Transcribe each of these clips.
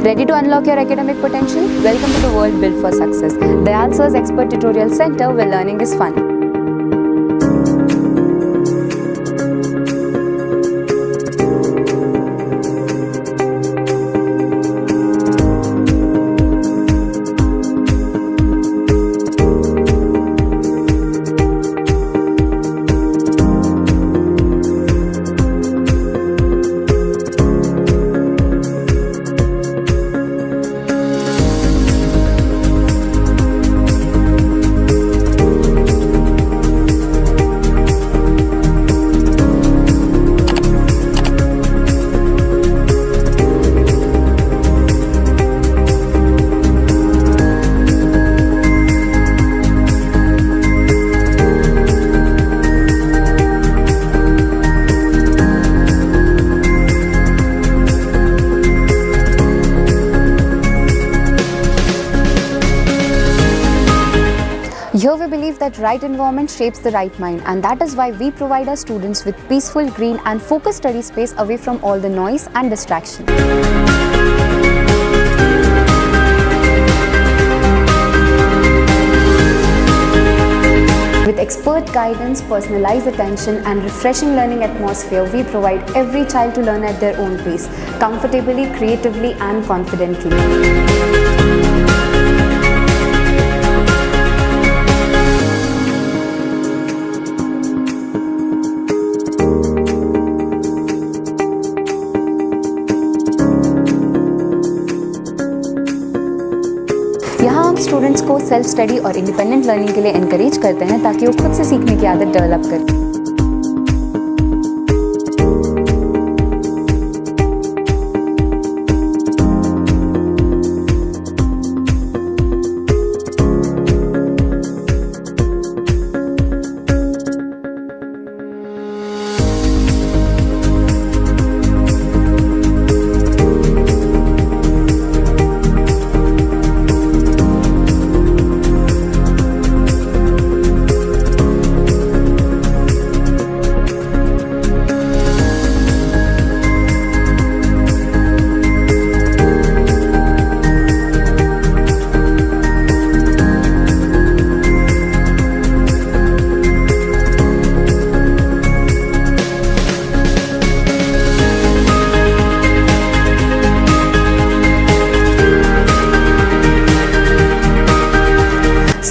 Ready to unlock your academic potential? Welcome to the world built for success. Dayal Sir's Expert Tutorial Center, where learning is fun. Here we believe that right environment shapes the right mind, and that is why we provide our students with peaceful, green and focused study space away from all the noise and distraction. With expert guidance, personalized attention and refreshing learning atmosphere, we provide every child to learn at their own pace, comfortably, creatively and confidently. यहाँ हम students को self study और independent learning के लिए encourage करते हैं ताकि वो खुद से सीखने की आदत डेवलप करें।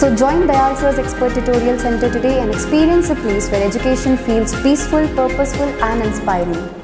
So join Dayal Sir's Expert Tutorial Center today and experience a place where education feels peaceful, purposeful and inspiring.